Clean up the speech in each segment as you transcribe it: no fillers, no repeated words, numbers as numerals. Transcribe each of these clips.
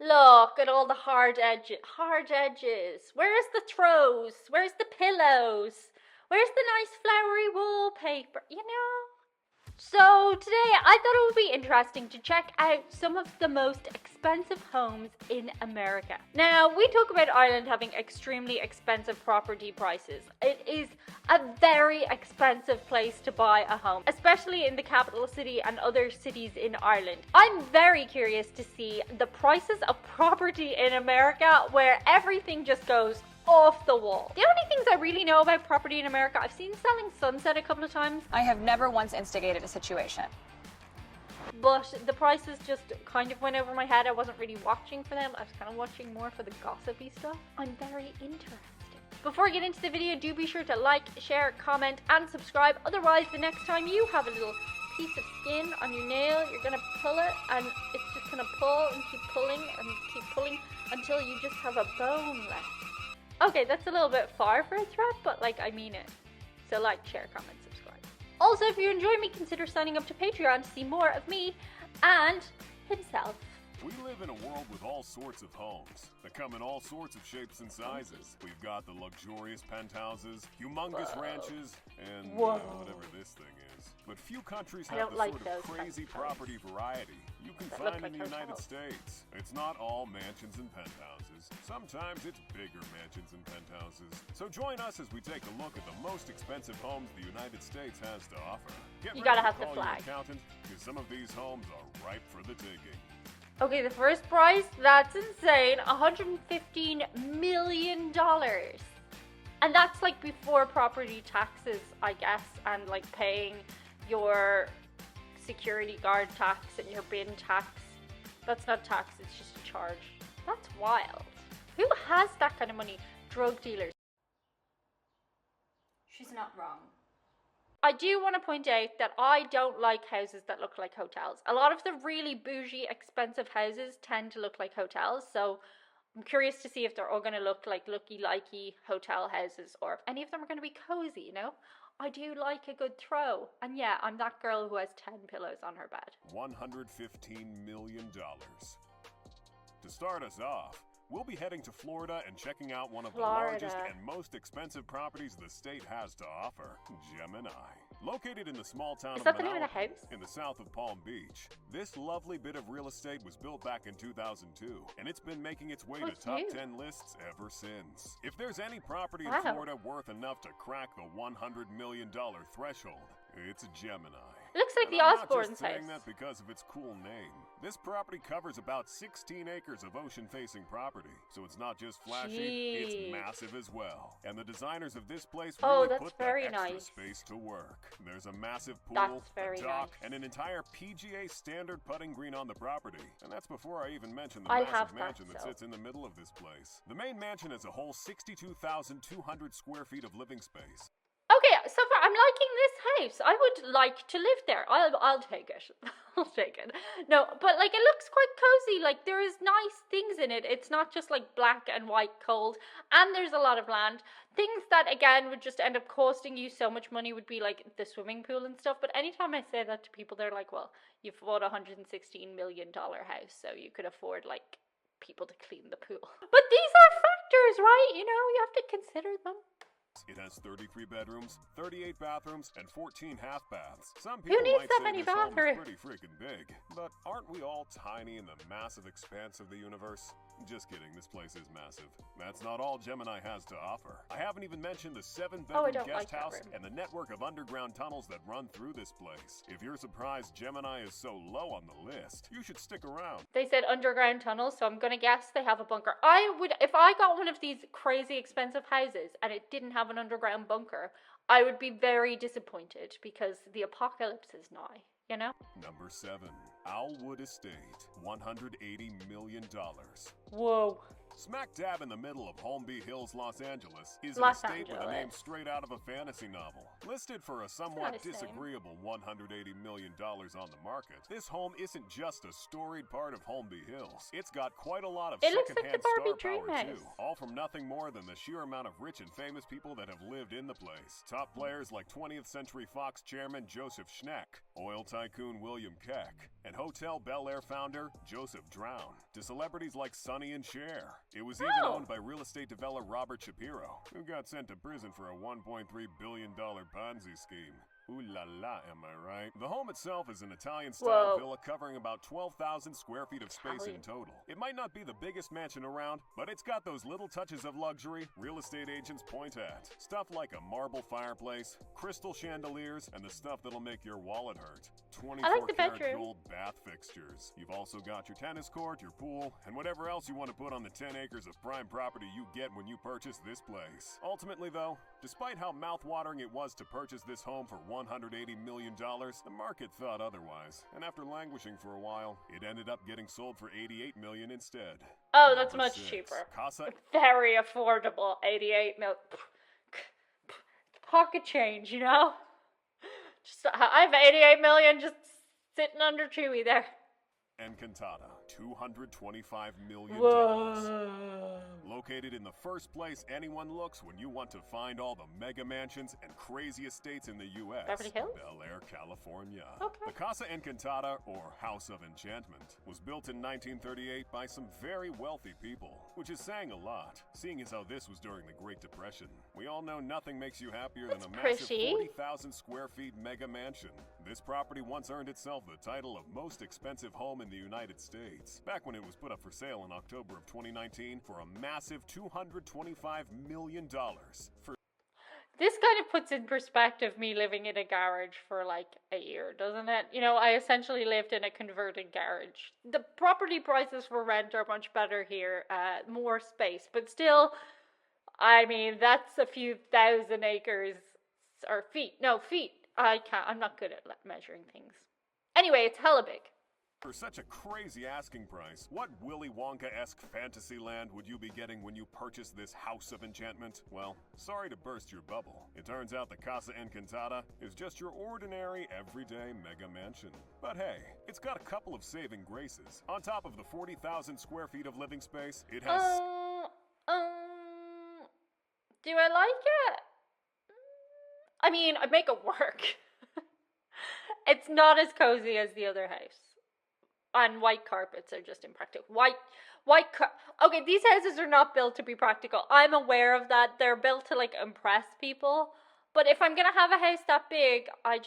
Look at all the hard edges. Hard edges. Where's the throws? Where's the pillows? Where's the nice flowery wallpaper? You know? So today I thought it would be interesting to check out some of the most expensive homes in America. Now, we talk about Ireland having extremely expensive property prices. It is a very expensive place to buy a home, especially in the capital city and other cities in Ireland. I'm very curious to see the prices of property in America where everything just goes off the wall. The only things I really know about property in America, I've seen Selling Sunset a couple of times. I have never once instigated a situation. But the prices just kind of went over my head. I wasn't really watching for them. I was kind of watching more for the gossipy stuff. I'm very interested. Before I get into the video, do be sure to like, share, comment, and subscribe. Otherwise, the next time you have a little piece of skin on your nail, you're gonna pull it and it's just gonna pull and keep pulling until you just have a bone left. Okay, that's a little bit far for a threat, but like, I mean it. So like, share, comment, subscribe. Also, if you enjoy me, consider signing up to Patreon to see more of me and himself. We live in a world with all sorts of homes that come in all sorts of shapes and sizes. We've got the luxurious penthouses, humongous ranches, and whatever this thing is. But few countries have the sort of crazy property variety you can find in the United States. It's not all mansions and penthouses. Sometimes it's bigger mansions and penthouses. So join us as we take a look at the most expensive homes the United States has to offer. You gotta have the flag. Accountant, because some of these homes are ripe for the taking. Okay, the first price, that's insane, $115 million. And that's like before property taxes, I guess, and like paying your security guard tax and your bin tax. That's not tax, it's just a charge. That's wild. Who has that kind of money? Drug dealers. She's not wrong. I do want to point out that I don't like houses that look like hotels. A lot of the really bougie, expensive houses tend to look like hotels, so I'm curious to see if they're all going to look like looky-likey hotel houses, or if any of them are going to be cozy, you know? I do like a good throw. And yeah, I'm that girl who has 10 pillows on her bed. $115 million. To start us off, we'll be heading to Florida and checking out one of the largest and most expensive properties the state has to offer, Gemini. Located in the small town of Owlwood, in the south of Palm Beach, this lovely bit of real estate was built back in 2002, and it's been making its way to top 10 lists ever since. If there's any property in Florida worth enough to crack the $100 million threshold, it's Gemini. It looks like the Osbournes' house. I'm not just saying that because of its cool name. This property covers about 16 acres of ocean-facing property, so it's not just flashy, it's massive as well. And the designers of this place really put that extra space to work. There's a massive pool, a dock, and an entire PGA standard putting green on the property. And that's before I even mention the massive mansion that sits in the middle of this place. The main mansion has a whole 62,200 square feet of living space. Okay, so far I'm liking this house. I would like to live there. I'll take it. I'll take it. No, but like it looks quite cozy. Like there is nice things in it. It's not just like black and white cold. And there's a lot of land. Things that again would just end up costing you so much money would be like the swimming pool and stuff. But anytime I say that to people, they're like, well, you've bought a $116 million house, so you could afford like people to clean the pool. But these are factors, right? You know, you have to consider them. It has 33 bedrooms, 38 bathrooms, and 14 half baths. Some people might say this home is pretty freaking big, but aren't we all tiny in the massive expanse of the universe? Just kidding, this place is massive. That's not all Gemini has to offer. I haven't even mentioned the 7-bedroom guest house and the network of underground tunnels that run through this place. If you're surprised Gemini is so low on the list, you should stick around. They said underground tunnels, so I'm gonna guess they have a bunker. I would, if I got one of these crazy expensive houses and it didn't have an underground bunker, I would be very disappointed because the apocalypse is nigh, you know? Number 7. Owlwood Estate, $180 million. Whoa. Smack dab in the middle of Beverly Hills, Los Angeles, is an estate with a name straight out of a fantasy novel. Listed for a somewhat disagreeable $180 million on the market, this home isn't just a storied part of Beverly Hills. It's got quite a lot of secondhand star power too, all from nothing more than the sheer amount of rich and famous people that have lived in the place. Top players like 20th Century Fox chairman Joseph Schneck, oil tycoon William Keck, and Hotel Bel Air founder Joseph Drown, to celebrities like Sonny and Cher. It was even owned by real estate developer Robert Shapiro, who got sent to prison for a $1.3 billion Ponzi scheme. Ooh la la, am I right? The home itself is an Italian-style villa covering about 12,000 square feet of space in total. It might not be the biggest mansion around, but it's got those little touches of luxury real estate agents point at. Stuff like a marble fireplace, crystal chandeliers, and the stuff that'll make your wallet hurt. 24-karat gold bath fixtures. You've also got your tennis court, your pool, and whatever else you want to put on the 10 acres of prime property you get when you purchase this place. Ultimately, though, despite how mouth-watering it was to purchase this home for $180 million, the market thought otherwise, and after languishing for a while, it ended up getting sold for $88 million instead. Oh, that's much cheaper. Casa. Very affordable. 88 million. Pocket change, you know? Just, I have 88 million just sitting under Chewy there. Encantada, $225 million. Whoa. Located in the first place anyone looks when you want to find all the mega mansions and crazy estates in the U.S. Beverly Hills? Bel Air, California. Okay. The Casa Encantada, or House of Enchantment, was built in 1938 by some very wealthy people, which is saying a lot, seeing as how this was during the Great Depression. We all know nothing makes you happier than a massive 40,000 square feet mega mansion. This property once earned itself the title of most expensive home in the United States, back when it was put up for sale in October of 2019 for a massive $225 million. This kind of puts in perspective me living in a garage for like a year, doesn't it? You know, I essentially lived in a converted garage. The property prices for rent are much better here, more space, but still, I mean, that's a few thousand acres, or feet. No, feet. I'm not good at measuring things. Anyway, it's hella big. For such a crazy asking price, what Willy Wonka-esque fantasy land would you be getting when you purchase this House of Enchantment? Well, sorry to burst your bubble. It turns out the Casa Encantada is just your ordinary, everyday mega mansion. But hey, it's got a couple of saving graces. On top of the 40,000 square feet of living space, it has... Do I like it? I mean, I'd make it work. It's not as cozy as the other house. And white carpets are just impractical. Okay, these houses are not built to be practical. I'm aware of that. They're built to, like, impress people. But if I'm gonna have a house that big, I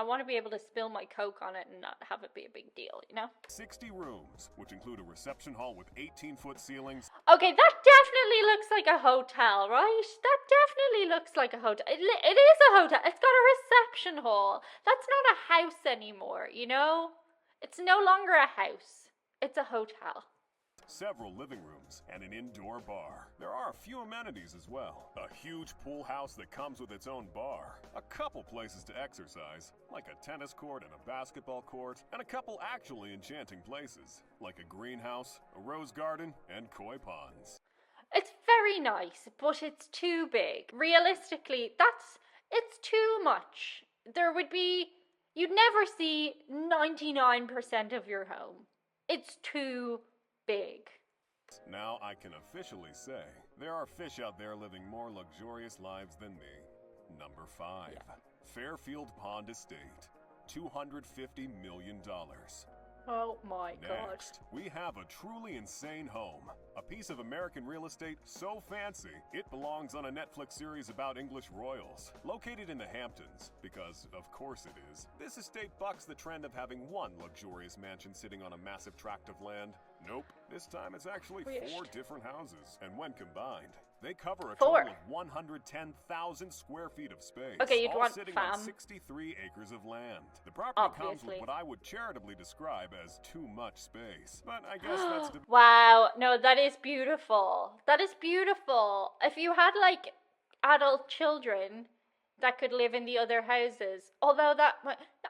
want to be able to spill my Coke on it and not have it be a big deal, you know? 60 rooms, which include a reception hall with 18-foot ceilings. Okay, that definitely looks like a hotel, right? That definitely looks like a hotel. It is a hotel. It's got a reception hall. That's not a house anymore, you know? It's no longer a house. It's a hotel. Several living rooms, and an indoor bar. There are a few amenities as well. A huge pool house that comes with its own bar. A couple places to exercise, like a tennis court and a basketball court. And a couple actually enchanting places, like a greenhouse, a rose garden, and koi ponds. It's very nice, but it's too big. Realistically, it's too much. You'd never see 99% of your home. It's too big. Now I can officially say, there are fish out there living more luxurious lives than me. Number 5. Yeah. Fairfield Pond Estate. $250 million. Oh my God. Next, we have a truly insane home. A piece of American real estate so fancy, it belongs on a Netflix series about English royals. Located in the Hamptons, because of course it is, this estate bucks the trend of having one luxurious mansion sitting on a massive tract of land. Nope, this time it's actually 4 different houses, and when combined, they cover a total of 110,000 square feet of space. Okay, you'd all want sitting fam. on 63 acres of land. The property comes with what I would charitably describe as too much space, but I guess that's... Wow, no, that is beautiful. That is beautiful. If you had, like, adult children that could live in the other houses, although that...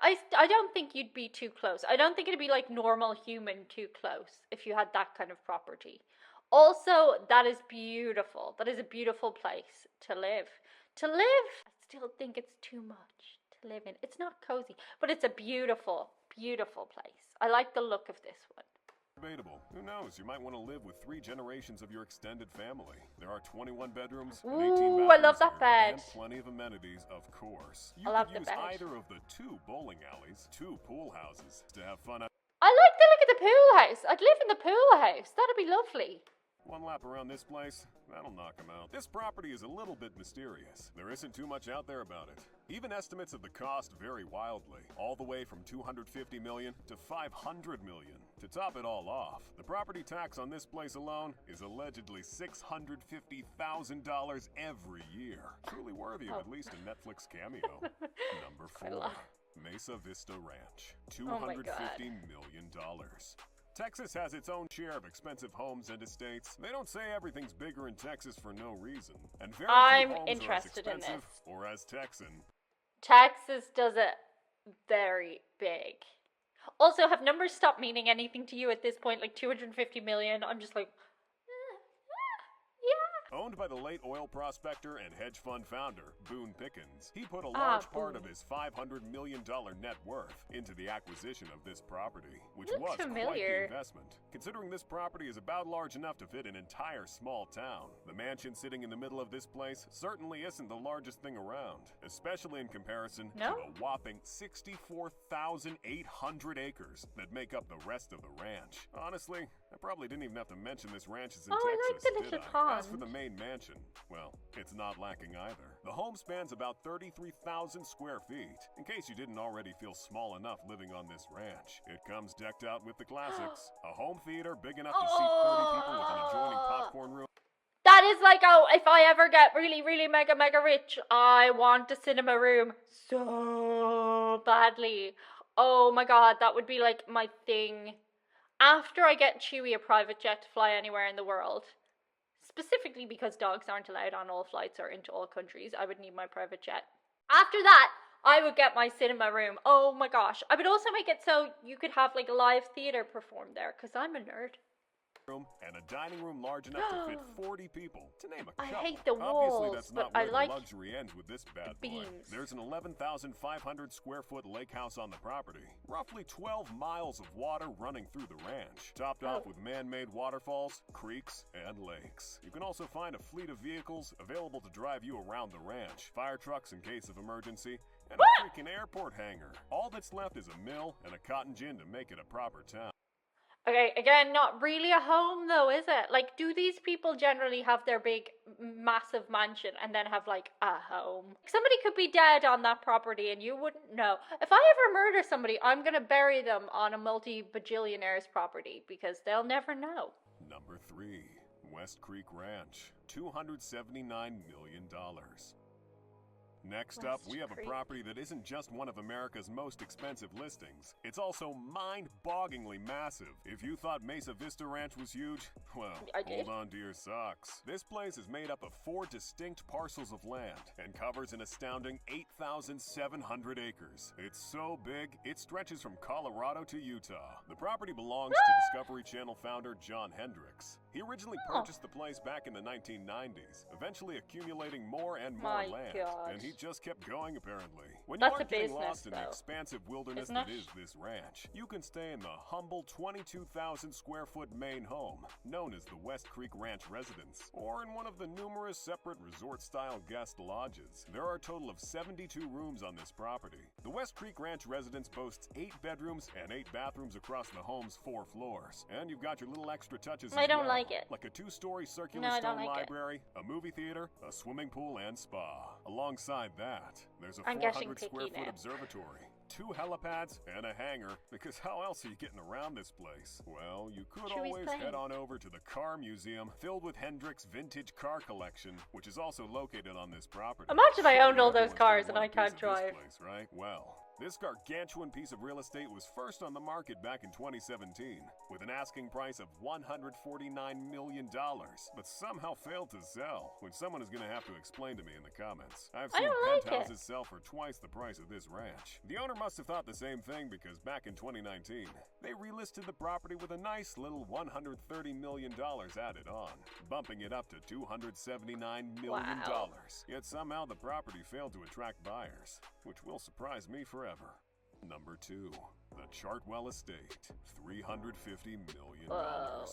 I don't think you'd be too close. I don't think it'd be, like, normal human too close if you had that kind of property. Also, that is beautiful. That is a beautiful place to live. I still think it's too much to live in. It's not cozy, but it's a beautiful, beautiful place. I like the look of this one. debatable. Who knows? You might want to live with 3 generations of your extended family. There are 21 bedrooms and 18 bathrooms. Ooh, I love that here, bed. and plenty of amenities, of course. You I love could the use bed. either of the 2 bowling alleys, 2 pool houses to have fun. I like the look of the pool house. I'd live in the pool house. That'd be lovely. One lap around this place, that'll knock him out. This property is a little bit mysterious. There isn't too much out there about it. Even estimates of the cost vary wildly, all the way from $250 million to $500 million. To top it all off, the property tax on this place alone is allegedly $650,000 every year. Truly worthy of at least a Netflix cameo. Number 4, Mesa Vista Ranch, $250 million. Texas has its own share of expensive homes and estates. They don't say everything's bigger in Texas for no reason. And very I'm few homes interested are in as expensive this. or as Texan. Texas does it very big. Also, have numbers stopped meaning anything to you at this point? Like 250 million? I'm just like, yeah. Owned by the late oil prospector and hedge fund founder, Boone Pickens, he put a large part of his $500 million net worth into the acquisition of this property, which Looks was quite familiar. the investment. Considering this property is about large enough to fit an entire small town, the mansion sitting in the middle of this place certainly isn't the largest thing around, especially in comparison to the whopping 64,800 acres that make up the rest of the ranch. Honestly, I probably didn't even have to mention this ranch is in Texas, I like the little did I? pond. As for the main mansion, well, it's not lacking either. The home spans about 33,000 square feet, in case you didn't already feel small enough living on this ranch. It comes decked out with the classics, a home theater big enough to seat 30 people with an adjoining popcorn room. That is like, oh, if I ever get really, really mega rich, I want a cinema room so badly. Oh my god, that would be like my thing. After I get Chewie a private jet to fly anywhere in the world, specifically because dogs aren't allowed on all flights or into all countries, I would need my private jet. After that, I would get my cinema room. Oh my gosh. I would also make it so you could have like live theater perform there, because I'm a nerd. And a dining room large enough to fit 40 people, to name a couple. I hate the walls, Obviously, that's not but I where like the luxury ends with this bad boy. beams. There's an 11,500 square foot lake house on the property, roughly 12 miles of water running through the ranch, topped off with man-made waterfalls, creeks, and lakes. You can also find a fleet of vehicles available to drive you around the ranch, fire trucks in case of emergency, and a freaking airport hangar. All that's left is a mill and a cotton gin to make it a proper town. Okay, again, not really a home though, is it? Like, do these people generally have their big, massive mansion and then have like a home? Somebody could be dead on that property and you wouldn't know. If I ever murder somebody, I'm gonna bury them on a multi-bajillionaire's property because they'll never know. Number 3, West Creek Ranch, $279 million. Next up, we have a property that isn't just one of America's most expensive listings. It's also mind-bogglingly massive. If you thought Mesa Vista Ranch was huge, well, hold on to your socks. This place is made up of 4 distinct parcels of land and covers an astounding 8,700 acres. It's so big, it stretches from Colorado to Utah. The property belongs to Discovery Channel founder John Hendricks. He originally purchased the place back in the 1990s, eventually accumulating more and more land. And he just kept going, apparently. When you aren't getting lost in the expansive wilderness that is this ranch, you can stay in the humble 22,000 square foot main home, known as the West Creek Ranch Residence, or in one of the numerous separate resort-style guest lodges. There are a total of 72 rooms on this property. The West Creek Ranch Residence boasts 8 bedrooms and 8 bathrooms across the home's 4 floors. And you've got your little extra touches as well. I don't like it. Like a 2-story circular stone library, a movie theater, a swimming pool, and spa. Alongside that, there's a 400 square foot observatory, 2 helipads, and a hangar, because how else are you getting around this place? Well, you could always head on over to the car museum, filled with Hendricks' vintage car collection, which is also located on this property. Imagine I owned all those cars and I can't drive. Place, right? Well, this gargantuan piece of real estate was first on the market back in 2017, with an asking price of $149 million, but somehow failed to sell, which someone is going to have to explain to me in the comments. I've seen penthouses sell for twice the price of this ranch. The owner must have thought the same thing because back in 2019, they relisted the property with a nice little $130 million added on, bumping it up to $279 million. Yet somehow the property failed to attract buyers, which will surprise me forever. Number 2, The Chartwell Estate, $350 million. Whoa.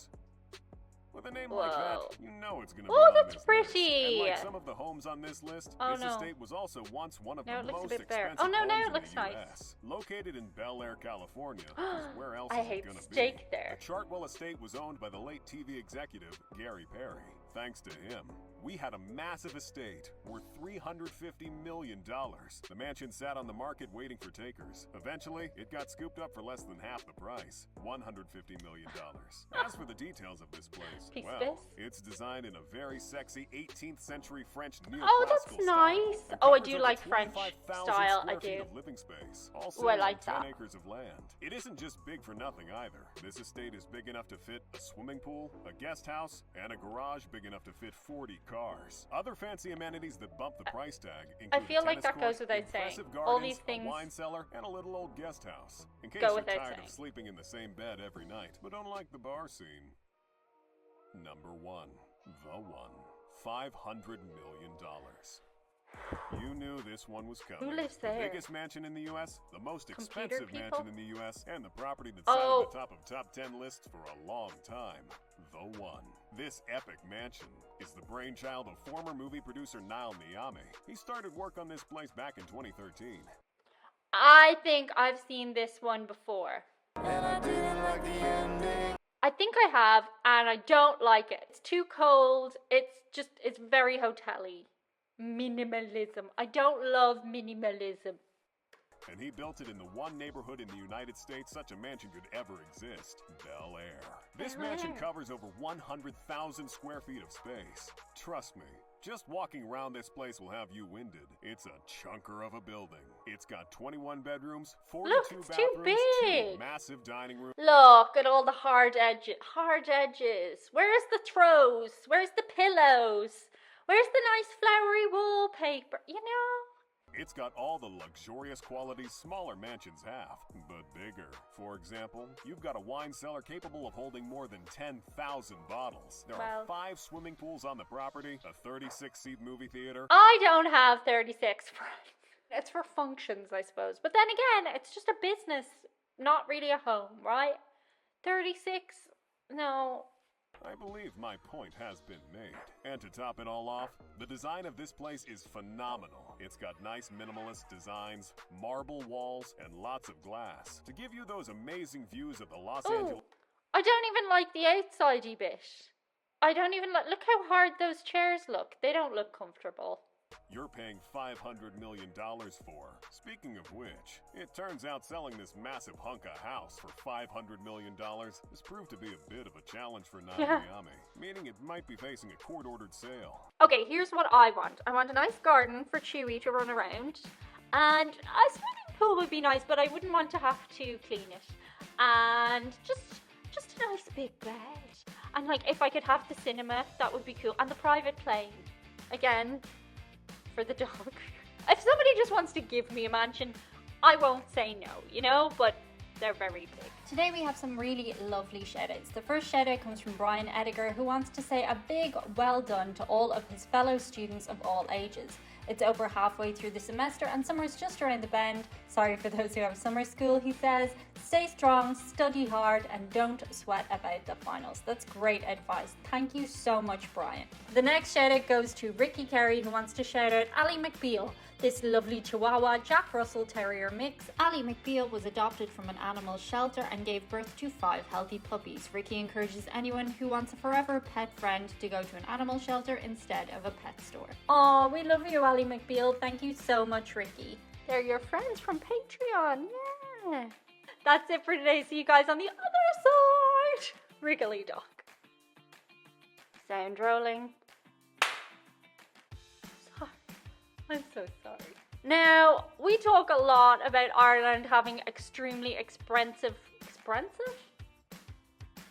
With a name like that, you know it's gonna be Oh, on that's this pretty. list. And like some of the homes on this list, Oh, this no. estate was also once one of Now the it looks a most bit bare. expensive Oh, no, now homes it in looks the nice. U.S. Located in Bel Air, California, 'cause where else I is it hate gonna steak be? there. The Chartwell Estate was owned by the late TV executive Gary Perry. Thanks to him, we had a massive estate worth $350 million. The mansion sat on the market waiting for takers. Eventually, it got scooped up for less than half the price, $150 million. As for the details of this place, Piece of well, this? it's designed in a very sexy 18th century French neoclassical Oh, that's style. nice. It Oh, I covers do over like French 25,000 style, I square feet do. of living space, also Ooh, I like 10 that. acres of land. It isn't just big for nothing either. This estate is big enough to fit a swimming pool, a guest house, and a garage big enough to fit 40 cars. Other fancy amenities that bump the price tag include I feel a like tennis that court, goes without saying. impressive All gardens, these things a wine cellar, and a little old guest house. In case go you're without tired saying. of sleeping in the same bed every night, but don't like the bar scene. Number 1. The one. $500 million. You knew this one was coming. Who lives The there? biggest mansion in the U.S., the most Computer expensive people? mansion in the U.S., and the property that sat Oh. at the top of top 10 lists for a long time. The one. This epic mansion is the brainchild of former movie producer Niall Niami. He started work on this place back in 2013. I think I've seen this one before. And I didn't like the ending. I think I have, and I don't like it. It's too cold. It's very hotel-y. Minimalism. I don't love minimalism. And he built it in the one neighborhood in the United States such a mansion could ever exist, Bel Air. This Bel mansion Air. covers over 100,000 square feet of space. Trust me, just walking around this place will have you winded. It's a chunker of a building. It's got 21 bedrooms, 42 Look, it's too bathrooms, big. 2 massive dining rooms. Look at all the hard edges. Hard edges. Where's the throws? Where's the pillows? Where's the nice flowery wallpaper? You know? It's got all the luxurious qualities smaller mansions have, but bigger. For example, you've got a wine cellar capable of holding more than 10,000 bottles. There Wow. are 5 swimming pools on the property, a 36-seat movie theater. I don't have 36 friends. It's for functions, I suppose. But then again, it's just a business, not really a home, right? 36? No. I believe my point has been made. And to top it all off, the design of this place is phenomenal. It's got nice minimalist designs, marble walls, and lots of glass to give you those amazing views of the Los Angeles. I don't even like the outsidey bit. I don't even look how hard those chairs look. They don't look comfortable. You're paying $500 million for. Speaking of which, it turns out selling this massive hunk of house for $500 million has proved to be a bit of a challenge for Niami, meaning it might be facing a court-ordered sale. Okay, here's what I want. I want a nice garden for Chewy to run around. And a swimming pool would be nice, but I wouldn't want to have to clean it. And just a nice big bed. And like, if I could have the cinema, that would be cool. And the private plane. Again, for the dog. If somebody just wants to give me a mansion, I won't say no, you know, but they're very big. Today we have some really lovely shoutouts. The first shoutout comes from Brian Ediger, who wants to say a big well done to all of his fellow students of all ages. It's over halfway through the semester and summer's just around the bend. Sorry for those who have summer school, he says. Stay strong, study hard, and don't sweat about the finals. That's great advice. Thank you so much, Brian. The next shout out goes to Ricky Carey, who wants to shout out Ali McBeal, this lovely Chihuahua Jack Russell Terrier mix. Ali McBeal was adopted from an animal shelter and gave birth to 5 healthy puppies. Ricky encourages anyone who wants a forever pet friend to go to an animal shelter instead of a pet store. Oh, we love you, Ali McBeal. Thank you so much, Ricky. They're your friends from Patreon, yeah. That's it for today. See you guys on the other side. Wriggly duck. Sound rolling. Sorry. I'm so sorry. Now, we talk a lot about Ireland having extremely expensive... Expensive?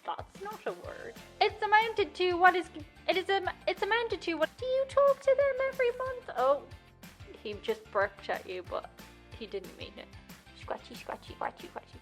That's not a word. It's amounted to what is... It's amounted to what... Do you talk to them every month? Oh, he just burped at you, but he didn't mean it. Scratchy, scratchy, scratchy, scratchy.